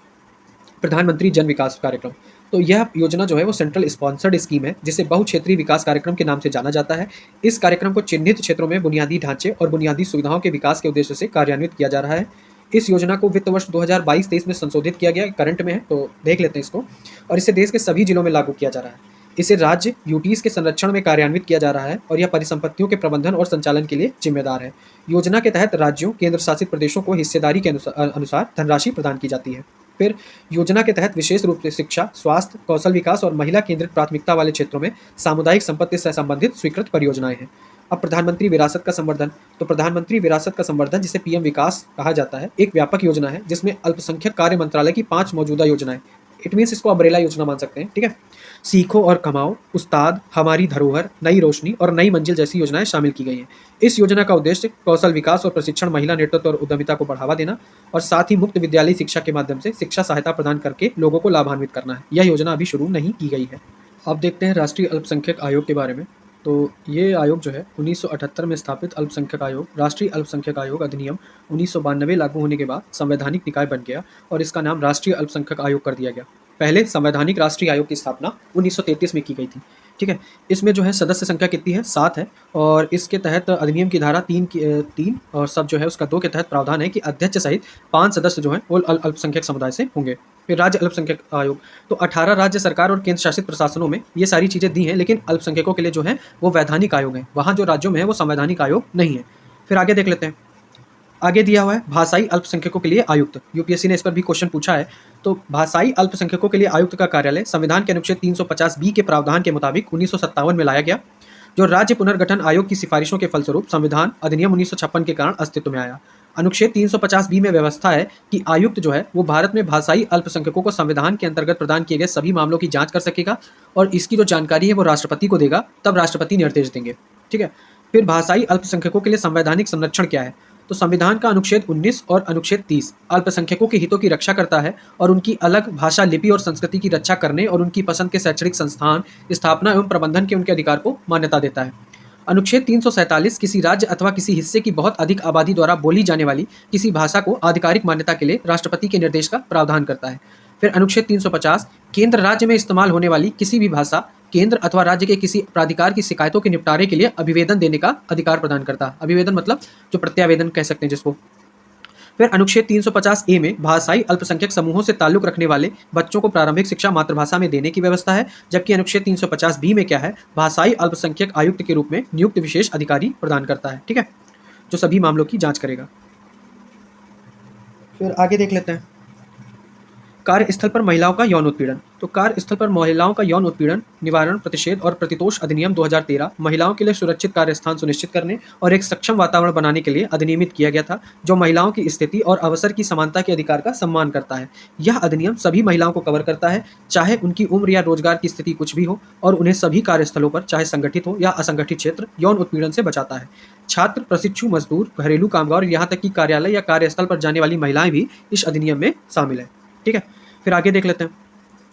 प्रधानमंत्री जन विकास कार्यक्रम। तो यह योजना जो है वो सेंट्रल स्पॉन्सर्ड स्कीम है, जिसे बहुक्षेत्रीय विकास कार्यक्रम के नाम से जाना जाता है। इस कार्यक्रम को चिन्हित क्षेत्रों में बुनियादी ढांचे और बुनियादी सुविधाओं के विकास के उद्देश्य से कार्यान्वित किया जा रहा है। इस योजना को वित्त वर्ष 2022-23 में संशोधित किया गया, करंट में है तो देख लेते हैं इसको। और इसे देश के सभी जिलों में लागू किया जा रहा है। इसे राज्य यूटीज के संरक्षण में कार्यान्वित किया जा रहा है और यह परिसंपत्तियों के प्रबंधन और संचालन के लिए जिम्मेदार है। योजना के तहत राज्यों, केंद्र शासित प्रदेशों को हिस्सेदारी के अनुसार धनराशि प्रदान की जाती है। फिर योजना के तहत विशेष रूप से शिक्षा, स्वास्थ्य, कौशल विकास और महिला केंद्रित प्राथमिकता वाले क्षेत्रों में सामुदायिक संपत्ति से संबंधित स्वीकृत परियोजनाएं हैं। अब प्रधानमंत्री विरासत का संवर्धन। तो प्रधानमंत्री विरासत का संवर्धन, जिसे पीएम विकास कहा जाता है, एक व्यापक योजना है जिसमें अल्पसंख्यक कार्य मंत्रालय की 5 मौजूदा योजनाएं, इट मीन्स इसको अम्ब्रेला योजना मान सकते हैं। ठीक है। सीखो और कमाओ, उस्ताद, हमारी धरोहर, नई रोशनी और नई मंजिल जैसी योजनाएं शामिल की गई हैं। इस योजना का उद्देश्य कौशल विकास और प्रशिक्षण, महिला नेतृत्व और उद्यमिता को बढ़ावा देना और साथ ही मुक्त विद्यालयी शिक्षा के माध्यम से शिक्षा सहायता प्रदान करके लोगों को लाभान्वित करना है। यह योजना अभी शुरू नहीं की गई है। अब देखते हैं राष्ट्रीय अल्पसंख्यक आयोग के बारे में। तो ये आयोग जो है 1978 में स्थापित अल्पसंख्यक आयोग, राष्ट्रीय अल्पसंख्यक आयोग अधिनियम 1992 लागू होने के बाद संवैधानिक निकाय बन गया और इसका नाम राष्ट्रीय अल्पसंख्यक आयोग कर दिया गया। पहले संवैधानिक राष्ट्रीय आयोग की स्थापना 1933 में की गई थी। ठीक है। इसमें जो है सदस्य संख्या कितनी है? 7 है। और इसके तहत अधिनियम की धारा 3 और सब जो है उसका 2 के तहत प्रावधान है कि अध्यक्ष सहित 5 सदस्य जो हैं वो अल्पसंख्यक समुदाय से होंगे। फिर राज्य अल्पसंख्यक आयोग, तो 18 राज्य सरकार और केंद्र शासित प्रशासनों में ये सारी चीज़ें दी हैं, लेकिन अल्पसंख्यकों के लिए जो है वो वैधानिक आयोग है। वहाँ जो राज्यों में है वो संवैधानिक आयोग नहीं है। फिर आगे देख लेते हैं। आगे दिया हुआ है भाषाई अल्पसंख्यकों के लिए आयुक्त। यूपीएससी ने इस पर भी क्वेश्चन पूछा है। तो भाषाई अल्पसंख्यकों के लिए आयुक्त का कार्यालय संविधान के अनुच्छेद 350 के प्रावधान के मुताबिक 1957 में लाया गया, जो राज्य पुनर्गठन आयोग की सिफारिशों के फलस्वरूप संविधान अधिनियम 1956 के कारण अस्तित्व में आया। अनुच्छेद 350 में व्यवस्था है कि आयुक्त जो है वो भारत में भाषाई अल्पसंख्यकों को संविधान के अंतर्गत प्रदान किए गए सभी मामलों की जांच कर सकेगा और इसकी जो जानकारी है वो राष्ट्रपति को देगा, तब राष्ट्रपति निर्देश देंगे। ठीक है। फिर भाषाई अल्पसंख्यकों के लिए संवैधानिक संरक्षण क्या है? तो संविधान का अनुच्छेद 19 और अनुच्छेद 30 अल्पसंख्यकों के हितों की रक्षा करता है और उनकी अलग भाषा, लिपि और संस्कृति की रक्षा करने और उनकी पसंद के शैक्षणिक संस्थान स्थापना एवं प्रबंधन के उनके अधिकार को मान्यता देता है। अनुच्छेद 347 किसी राज्य अथवा किसी हिस्से की बहुत अधिक आबादी द्वारा बोली जाने वाली किसी भाषा को आधिकारिक मान्यता के लिए राष्ट्रपति के निर्देश का प्रावधान करता है। फिर अनुच्छेद 350 केंद्र राज्य में इस्तेमाल होने वाली किसी भी भाषा, केंद्र अथवा राज्य के किसी प्राधिकार की शिकायतों के निपटारे के लिए अभिवेदन देने का अधिकार प्रदान करता है। अभिवेदन मतलब जो प्रत्यावेदन कह सकते हैं जिसको। फिर अनुच्छेद 350 में भाषाई अल्पसंख्यक समूहों से ताल्लुक रखने वाले बच्चों को प्रारंभिक शिक्षा मातृभाषा में देने की व्यवस्था है, जबकि अनुच्छेद 350 में क्या है? भाषाई अल्पसंख्यक आयुक्त के रूप में नियुक्त विशेष अधिकारी प्रदान करता है। ठीक है, जो सभी मामलों की जांच करेगा। फिर आगे देख लेते हैं। कार्यस्थल पर महिलाओं का यौन उत्पीड़न। तो कार्यस्थल पर महिलाओं का यौन उत्पीड़न निवारण, प्रतिषेध और प्रतितोष अधिनियम 2013 महिलाओं के लिए सुरक्षित कार्यस्थान सुनिश्चित करने और एक सक्षम वातावरण बनाने के लिए अधिनियमित किया गया था, जो महिलाओं की स्थिति और अवसर की समानता के अधिकार का सम्मान करता है। यह अधिनियम सभी महिलाओं को कवर करता है, चाहे उनकी उम्र या रोजगार की स्थिति कुछ भी हो, और उन्हें सभी कार्यस्थलों पर, चाहे संगठित हो या असंगठित क्षेत्र, यौन उत्पीड़न से बचाता है। छात्र, प्रशिक्षु, मजदूर, घरेलू कामगार, यहाँ तक कि कार्यालय या कार्यस्थल पर जाने वाली महिलाएं भी इस अधिनियम में शामिल है। ठीक है, फिर आगे देख लेते हैं।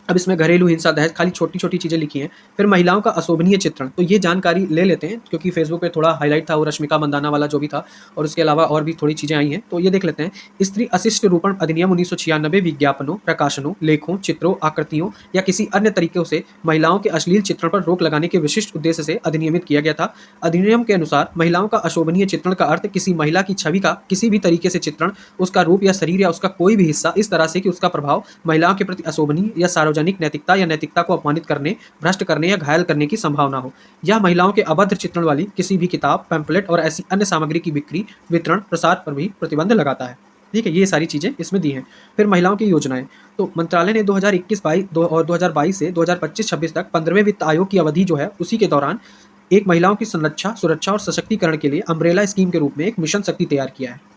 अब इसमें घरेलू हिंसा, दहेज, खाली छोटी-छोटी चीज़ें लिखी हैं। फिर महिलाओं का अशोभनीय चित्रण, तो ये जानकारी ले लेते हैं क्योंकि फेसबुक पे थोड़ा हाईलाइट था वो रश्मिका मंदाना वाला जो भी था, और उसके अलावा और भी थोड़ी चीज़ें आई हैं, तो ये देख लेते हैं। स्त्री अशिष्ट रूपण अधिनियम 1996 विज्ञापनों, प्रकाशनों, लेखों, चित्रों, आकृतियों या किसी अन्य तरीकों से महिलाओं के अश्लील चित्रण पर रोक लगाने के विशिष्ट उद्देश्य से अधिनियमित किया गया था। अधिनियम के अनुसार महिलाओं का अशोभनीय चित्रण का अर्थ किसी महिला की छवि का किसी भी तरीके से चित्रण, उसका रूप या शरीर या उसका कोई भी हिस्सा इस तरह से कि उसका प्रभाव महिलाओं के प्रति अशोभनीय या सार्वजनिक नैतिकता या नैतिकता को अपमानित करने, भ्रष्ट करने या घायल करने की संभावना हो। यह महिलाओं के अभद्र चित्रण वाली किसी भी किताब, पैम्फलेट और ऐसी अन्य सामग्री की बिक्री, वितरण, प्रसार पर भी प्रतिबंध लगाता है। ठीक है, ये सारी चीज़ें इसमें दी हैं। फिर महिलाओं की योजनाएं, तो मंत्रालय ने 2021-22 और 2022 से 2025-26 तक 15वें वित्त आयोग की अवधि जो है उसी के दौरान एक महिलाओं की संरक्षा, सुरक्षा और सशक्तिकरण के लिए अम्ब्रेला स्कीम के रूप में एक मिशन शक्ति तैयार किया है।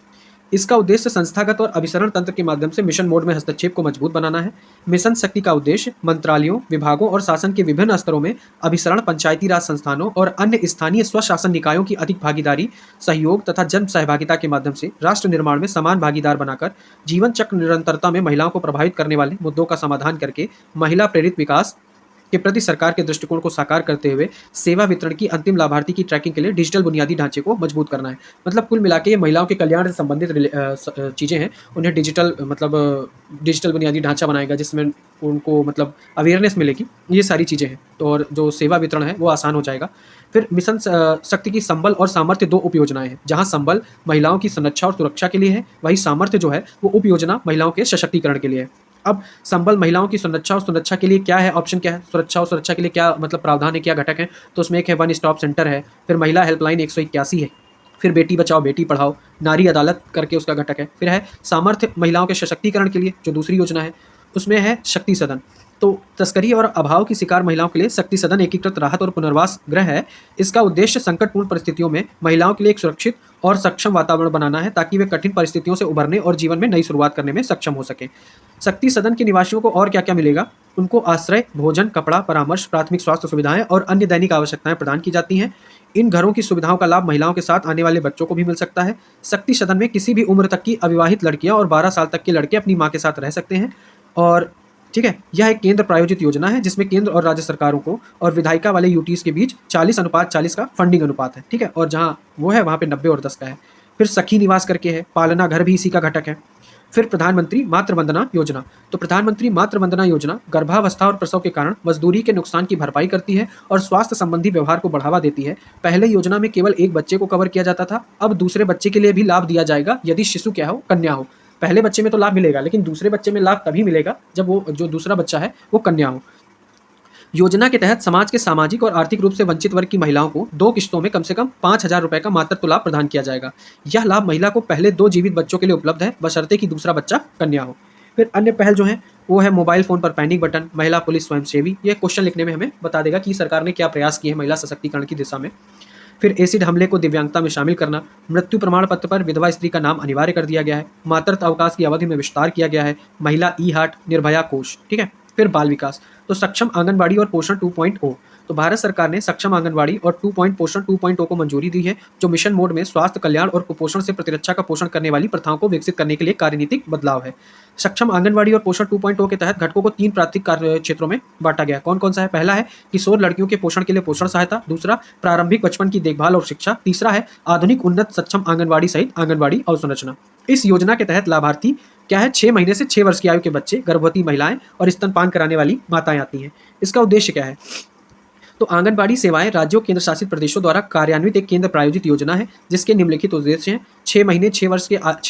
इसका उद्देश्य संस्थागत और अभिसरण तंत्र के माध्यम से मिशन मोड में हस्तक्षेप को मजबूत बनाना है। मिशन शक्ति का उद्देश्य मंत्रालयों, विभागों और शासन के विभिन्न स्तरों में अभिसरण, पंचायती राज संस्थानों और अन्य स्थानीय स्वशासन निकायों की अधिक भागीदारी, सहयोग तथा जन सहभागिता के माध्यम से राष्ट्र निर्माण में समान भागीदार बनाकर जीवन चक्र निरंतरता में महिलाओं को प्रभावित करने वाले मुद्दों का समाधान करके महिला प्रेरित विकास के प्रति सरकार के दृष्टिकोण को साकार करते हुए सेवा वितरण की अंतिम लाभार्थी की ट्रैकिंग के लिए डिजिटल बुनियादी ढांचे को मजबूत करना है। मतलब कुल मिला के ये महिलाओं के कल्याण से संबंधित चीज़ें हैं, उन्हें डिजिटल बुनियादी ढांचा बनाएगा जिसमें उनको मतलब अवेयरनेस मिलेगी, ये सारी चीज़ें हैं। तो और जो सेवा वितरण है वो आसान हो जाएगा। फिर मिशन शक्ति की संबल और सामर्थ्य दो उप योजनाएं हैं, जहाँ संबल महिलाओं की संरक्षा और सुरक्षा के लिए है, वही सामर्थ्य जो है वो उप योजना महिलाओं के सशक्तिकरण के लिए है। अब संबल महिलाओं की संरक्षा और सुरक्षा के लिए क्या है, ऑप्शन क्या है, सुरक्षा और सुरक्षा के लिए क्या मतलब प्रावधान है, क्या घटक है, तो उसमें एक है वन स्टॉप सेंटर है, फिर महिला हेल्पलाइन 181 है, फिर बेटी बचाओ बेटी पढ़ाओ, नारी अदालत करके उसका घटक है, फिर है सामर्थ्य महिलाओं के सशक्तिकरण के लिए जो दूसरी योजना है, उसमें है शक्ति सदन। तो तस्करी और अभाव की शिकार महिलाओं के लिए शक्ति सदन एकीकृत राहत और पुनर्वास गृह है। इसका उद्देश्य संकटपूर्ण परिस्थितियों में महिलाओं के लिए एक सुरक्षित और सक्षम वातावरण बनाना है ताकि वे कठिन परिस्थितियों से उभरने और जीवन में नई शुरुआत करने में सक्षम हो सके। शक्ति सदन के निवासियों को और क्या क्या मिलेगा, उनको आश्रय, भोजन, कपड़ा, परामर्श, प्राथमिक स्वास्थ्य सुविधाएं और अन्य दैनिक आवश्यकताएं प्रदान की जाती हैं। इन घरों की सुविधाओं का लाभ महिलाओं के साथ आने वाले बच्चों को भी मिल सकता है। शक्ति सदन में किसी भी उम्र तक की अविवाहित लड़कियां और 12 साल तक के लड़के अपनी मां के साथ रह सकते हैं। और ठीक है, यह एक केंद्र प्रायोजित योजना है जिसमें केंद्र और राज्य सरकारों को और विधायिका वाले यूटीज के बीच 40:40 का फंडिंग अनुपात है। ठीक है, और जहाँ वो है वहाँ पे 90 और 10 का है। फिर सखी निवास करके है, पालना घर भी इसी का घटक है। फिर प्रधानमंत्री मातृ वंदना योजना, तो प्रधानमंत्री मातृ वंदना योजना गर्भावस्था और प्रसव के कारण मजदूरी के नुकसान की भरपाई करती है और स्वास्थ्य संबंधी व्यवहार को बढ़ावा देती है। पहले योजना में केवल एक बच्चे को कवर किया जाता था, अब दूसरे बच्चे के लिए भी लाभ दिया जाएगा यदि शिशु क्या हो, कन्या हो। पहले बच्चे में तो लाभ मिलेगा, लेकिन दूसरे बच्चे में लाभ तभी मिलेगा जब वो जो दूसरा बच्चा है वो कन्या हो। योजना के तहत समाज के सामाजिक और आर्थिक रूप से वंचित वर्ग की महिलाओं को 2 किस्तों में कम से कम 5,000 रुपए का मातृत्व लाभ प्रदान किया जाएगा। यह लाभ महिला को पहले 2 जीवित बच्चों के लिए उपलब्ध है, बशर्ते कि दूसरा बच्चा कन्या हो। फिर अन्य पहल जो है वो है मोबाइल फोन पर पैनिक बटन, महिला पुलिस स्वयंसेवी। ये क्वेश्चन लिखने में हमें बता देगा कि सरकार ने क्या प्रयास किए हैं महिला सशक्तिकरण की दिशा में। फिर एसिड हमले को दिव्यांगता में शामिल करना, मृत्यु प्रमाण पत्र पर विधवा स्त्री का नाम अनिवार्य कर दिया गया है, मातृत्व अवकाश की अवधि में विस्तार किया गया है, महिला ई हार्ट, निर्भया कोष। ठीक है, फिर बाल विकास, तो सक्षम आंगनबाड़ी और पोषण 2.0, तो भारत सरकार ने सक्षम आंगनबाड़ी और पोषण 2.0 को मंजूरी दी है, जो मिशन मोड में स्वास्थ्य कल्याण और कुपोषण से प्रतिरक्षा का पोषण करने वाली प्रथाओं को विकसित करने के लिए कार्यनीतिक बदलाव है। सक्षम आंगनबाड़ी और पोषण 2.0 के तहत घटकों को 3 प्राथमिक कार्य क्षेत्रों में बांटा गया। कौन कौन सा है? पहला है किशोर लड़कियों के पोषण के लिए पोषण सहायता, दूसरा प्रारंभिक बचपन की देखभाल और शिक्षा, तीसरा है आधुनिक उन्नत सक्षम आंगनबाड़ी सहित आंगनबाड़ी अवसंरचना। इस योजना के तहत लाभार्थी क्या है? 6 महीने से 6 वर्ष की आयु के बच्चे, गर्भवती महिलाएं और स्तनपान कराने वाली माताएं आती हैं। इसका उद्देश्य क्या है? तो आंगनबाड़ी सेवाएं राज्यों केंद्र शासित प्रदेशों द्वारा कार्यान्वित एक केंद्र प्रायोजित योजना है जिसके निम्नलिखित उद्देश्य हैं: 6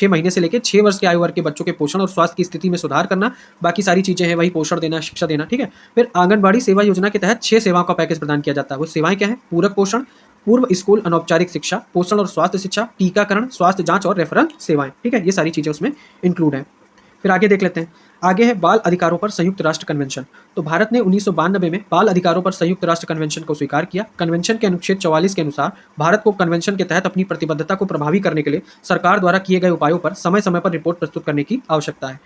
महीने से लेकर 6 वर्ष के आयु वर्ग के बच्चों के पोषण और स्वास्थ्य की स्थिति में सुधार करना। बाकी सारी चीजें हैं वही पोषण देना, शिक्षा देना। ठीक है, फिर आंगनबाड़ी सेवा योजना के तहत 6 सेवाओं का पैकेज प्रदान किया जाता है। वो सेवाएं क्या है? पूरक पोषण, पूर्व स्कूल अनौपचारिक शिक्षा, पोषण और स्वास्थ्य शिक्षा, टीकाकरण, स्वास्थ्य जांच और रेफरल सेवाएं। ठीक है, ये सारी चीजें उसमें इंक्लूड हैं। फिर आगे देख लेते हैं। आगे है बाल अधिकारों पर संयुक्त राष्ट्र कन्वेंशन। तो भारत ने 1992 में बाल अधिकारों पर संयुक्त राष्ट्र कन्वेंशन को स्वीकार किया। कन्वेंशन के अनुच्छेद 44 के अनुसार भारत को कन्वेंशन के तहत अपनी प्रतिबद्धता को प्रभावी करने के लिए सरकार द्वारा किए गए उपायों पर समय समय पर रिपोर्ट प्रस्तुत करने की आवश्यकता है।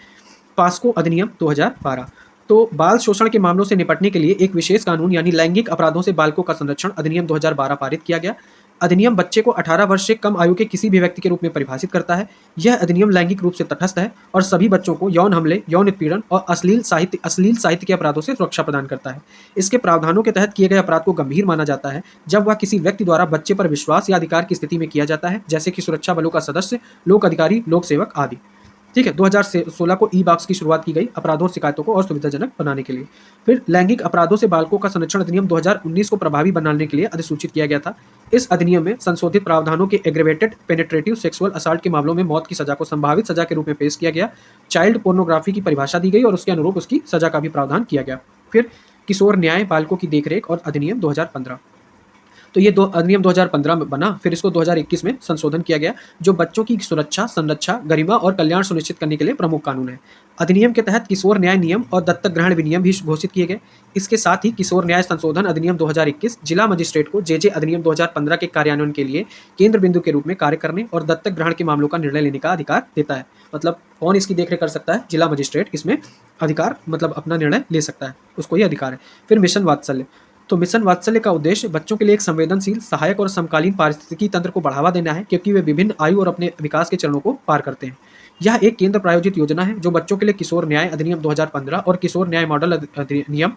पास्को अधिनियम 2012। तो बाल शोषण के मामलों से निपटने के लिए एक विशेष कानून यानी लैंगिक अपराधों से बालकों का संरक्षण अधिनियम 2012 पारित किया गया। अधिनियम बच्चे को 18 वर्ष से कम आयु के किसी भी व्यक्ति के रूप में परिभाषित करता है। यह अधिनियम लैंगिक रूप से तटस्थ है और सभी बच्चों को यौन हमले, यौन उत्पीड़न और अश्लील साहित्य के अपराधों से सुरक्षा प्रदान करता है। इसके प्रावधानों के तहत किए गए अपराध को गंभीर माना जाता है जब वह किसी व्यक्ति द्वारा बच्चे पर विश्वास या अधिकार की स्थिति में किया जाता है, जैसे कि सुरक्षा बलों का सदस्य, लोक अधिकारी, लोक सेवक आदि। ठीक है, 2016 को ई बॉक्स की शुरुआत की गई अपराधों और शिकायतों को और सुविधाजनक बनाने के लिए। फिर लैंगिक अपराधों से बालकों का संरक्षण अधिनियम 2019 को प्रभावी बनाने के लिए अधिसूचित किया गया था। इस अधिनियम में संशोधित प्रावधानों के एग्रेवेटेड पेनेट्रेटिव सेक्सुअल असॉल्ट के मामलों में मौत की सजा को संभावित सजा के रूप में पेश किया गया। चाइल्ड पोर्नोग्राफी की परिभाषा दी गई और उसके अनुरूप उसकी सजा का भी प्रावधान किया गया। फिर किशोर न्याय, बालकों की देखरेख और अधिनियम 2015। तो ये अधिनियम 2015 में बना, फिर इसको 2021 में संशोधन किया गया, जो बच्चों की सुरक्षा, संरक्षा, गरिमा और कल्याण सुनिश्चित करने के लिए प्रमुख कानून है। अधिनियम के तहत किशोर न्याय नियम और दत्तक ग्रहण विनियम भी घोषित किए गए। इसके साथ ही किशोर न्याय संशोधन अधिनियम 2021 जिला मजिस्ट्रेट को जेजे अधिनियम 2015 के कार्यान्वयन के लिए केंद्र बिंदु के रूप में कार्य करने और दत्तक ग्रहण के मामलों का निर्णय लेने का अधिकार देता है। मतलब कौन इसकी देखरेख कर सकता है? जिला मजिस्ट्रेट इसमें अधिकार मतलब अपना निर्णय ले सकता है, उसको ये अधिकार है। फिर मिशन वात्सल्य। तो मिशन वात्सल्य का उद्देश्य बच्चों के लिए एक संवेदनशील, सहायक और समकालीन पारिस्थितिकी तंत्र को बढ़ावा देना है, क्योंकि वे विभिन्न आयु और अपने विकास के चरणों को पार करते हैं। यह एक केंद्र प्रायोजित योजना है जो बच्चों के लिए किशोर न्याय अधिनियम 2015 और किशोर न्याय मॉडल अधिनियम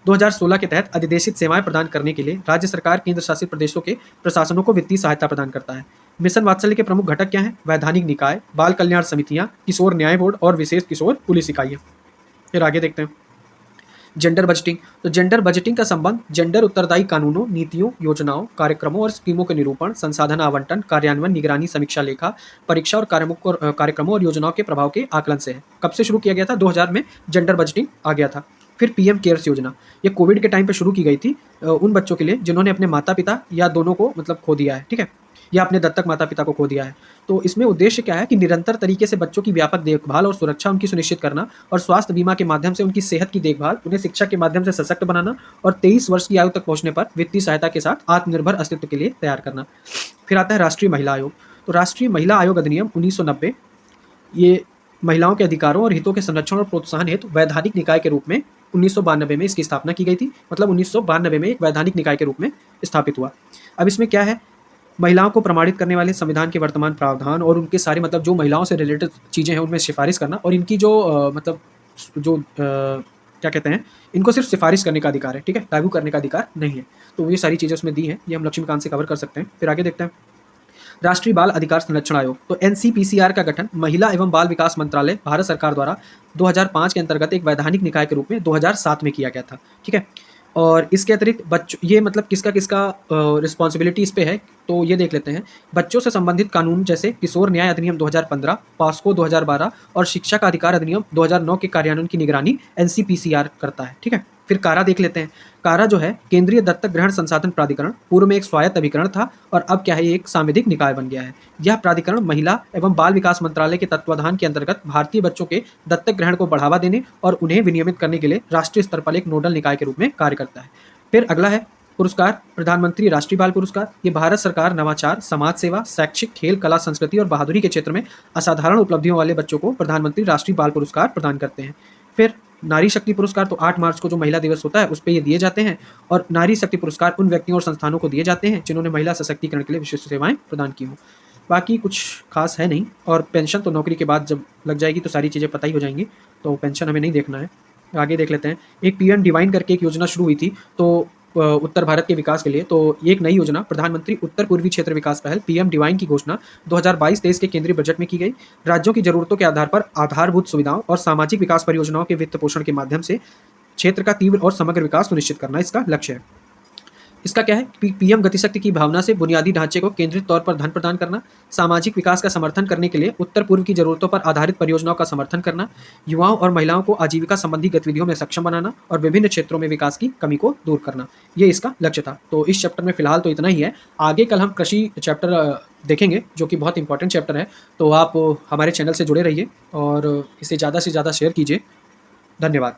2016 के तहत अधिदेशित सेवाएं प्रदान करने के लिए राज्य सरकार, केंद्र शासित प्रदेशों के प्रशासनों को वित्तीय सहायता प्रदान करता है। मिशन वात्सल्य के प्रमुख घटक क्या हैं? वैधानिक निकाय, बाल कल्याण समितियां, किशोर न्याय बोर्ड और विशेष किशोर पुलिस इकाइयां। फिर आगे देखते हैं जेंडर बजटिंग। तो जेंडर बजटिंग का संबंध जेंडर उत्तरदायी कानूनों, नीतियों, योजनाओं, कार्यक्रमों और स्कीमों के निरूपण, संसाधन आवंटन, कार्यान्वयन, निगरानी, समीक्षा, लेखा परीक्षा और कार्यक्रमों और योजनाओं के प्रभाव के आकलन से है। कब से शुरू किया गया था? 2000 में जेंडर बजटिंग आ गया था। फिर पीएम केयर्स योजना, ये कोविड के टाइम पे शुरू की गई थी उन बच्चों के लिए जिन्होंने अपने माता पिता या दोनों को मतलब खो दिया है, ठीक है, या अपने दत्तक माता पिता को खो दिया है। तो इसमें उद्देश्य क्या है कि निरंतर तरीके से बच्चों की व्यापक देखभाल और सुरक्षा उनकी सुनिश्चित करना और स्वास्थ्य बीमा के माध्यम से उनकी सेहत की देखभाल, उन्हें शिक्षा के माध्यम से सशक्त बनाना और 23 वर्ष की आयु तक पहुंचने पर वित्तीय सहायता के साथ आत्मनिर्भर अस्तित्व के लिए तैयार करना। फिर आता है राष्ट्रीय महिला आयोग। तो राष्ट्रीय महिला आयोग अधिनियम 1990, ये महिलाओं के अधिकारों और हितों के संरक्षण और प्रोत्साहन हेतु वैधानिक निकाय के रूप में 1992 में इसकी स्थापना की गई थी। मतलब 1992 में एक वैधानिक निकाय के रूप में स्थापित हुआ। अब इसमें क्या है? महिलाओं को प्रमाणित करने वाले संविधान के वर्तमान प्रावधान और उनके सारे मतलब जो महिलाओं से रिलेटेड चीज़ें हैं उनमें सिफारिश करना और इनकी जो क्या कहते हैं, इनको सिर्फ सिफारिश करने का अधिकार है, ठीक है, लागू करने का अधिकार नहीं है। तो ये सारी चीज़ें उसमें दी हैं, ये हम लक्ष्मीकांत से कवर कर सकते हैं। फिर आगे देखते हैं राष्ट्रीय बाल अधिकार संरक्षण आयोग। तो एनसीपीसीआर का गठन महिला एवं बाल विकास मंत्रालय भारत सरकार द्वारा 2005 के अंतर्गत एक वैधानिक निकाय के रूप में 2007 में किया गया था, ठीक है। और इसके अतिरिक्त बच्चों, ये मतलब किसका किसका रिस्पॉन्सिबिलिटी इस पे है, तो ये देख लेते हैं। बच्चों से संबंधित कानून जैसे किशोर न्याय अधिनियम 2015, पास्को 2012 और शिक्षा का अधिकार अधिनियम 2009 के कार्यान्वयन की निगरानी एनसीपीसीआर करता है, ठीक है। फिर कारा देख लेते हैं। कारा जो है केंद्रीय दत्तक ग्रहण संसाधन प्राधिकरण, पूर्व में एक स्वायत्त अभिकरण था और अब क्या है, ये एक सांविधिक निकाय बन गया है। यह प्राधिकरण महिला एवं बाल विकास मंत्रालय के तत्वाधान के अंतर्गत भारतीय बच्चों के दत्तक ग्रहण को बढ़ावा देने और उन्हें विनियमित करने के लिए राष्ट्रीय स्तर पर एक नोडल निकाय के रूप में कार्य करता है। फिर अगला है पुरस्कार, प्रधानमंत्री राष्ट्रीय बाल पुरस्कार। ये भारत सरकार नवाचार, समाज सेवा, शैक्षिक, खेल, कला, संस्कृति और बहादुरी के क्षेत्र में असाधारण उपलब्धियों वाले बच्चों को प्रधानमंत्री राष्ट्रीय बाल पुरस्कार प्रदान करते हैं। फिर नारी शक्ति पुरस्कार, तो 8 मार्च को जो महिला दिवस होता है उस पर ये दिए जाते हैं और नारी शक्ति पुरस्कार उन व्यक्तियों और संस्थानों को दिए जाते हैं जिन्होंने महिला सशक्तिकरण के लिए विशिष्ट सेवाएं प्रदान की हों। बाकी कुछ खास है नहीं। और पेंशन तो नौकरी के बाद जब लग जाएगी तो सारी चीज़ें पता ही हो जाएंगी, तो पेंशन हमें नहीं देखना है। आगे देख लेते हैं। एक पीएम डिवाइन करके एक योजना शुरू हुई थी तो उत्तर भारत के विकास के लिए, तो एक नई योजना प्रधानमंत्री उत्तर पूर्वी क्षेत्र विकास पहल पीएम डिवाइन की घोषणा 2022-23 के केंद्रीय बजट में की गई। राज्यों की जरूरतों के आधार पर आधारभूत सुविधाओं और सामाजिक विकास परियोजनाओं के वित्त पोषण के माध्यम से क्षेत्र का तीव्र और समग्र विकास सुनिश्चित करना इसका लक्ष्य है। इसका क्या है, पीएम गतिशक्ति की भावना से बुनियादी ढांचे को केंद्रित तौर पर धन प्रदान करना, सामाजिक विकास का समर्थन करने के लिए उत्तर पूर्व की जरूरतों पर आधारित परियोजनाओं का समर्थन करना, युवाओं और महिलाओं को आजीविका संबंधी गतिविधियों में सक्षम बनाना और विभिन्न क्षेत्रों में विकास की कमी को दूर करना, ये इसका लक्ष्य था। तो इस चैप्टर में फिलहाल तो इतना ही है। आगे कल हम कृषि चैप्टर देखेंगे, जो कि बहुत इंपॉर्टेंट चैप्टर है। तो आप हमारे चैनल से जुड़े रहिए और इसे ज़्यादा से ज़्यादा शेयर कीजिए। धन्यवाद।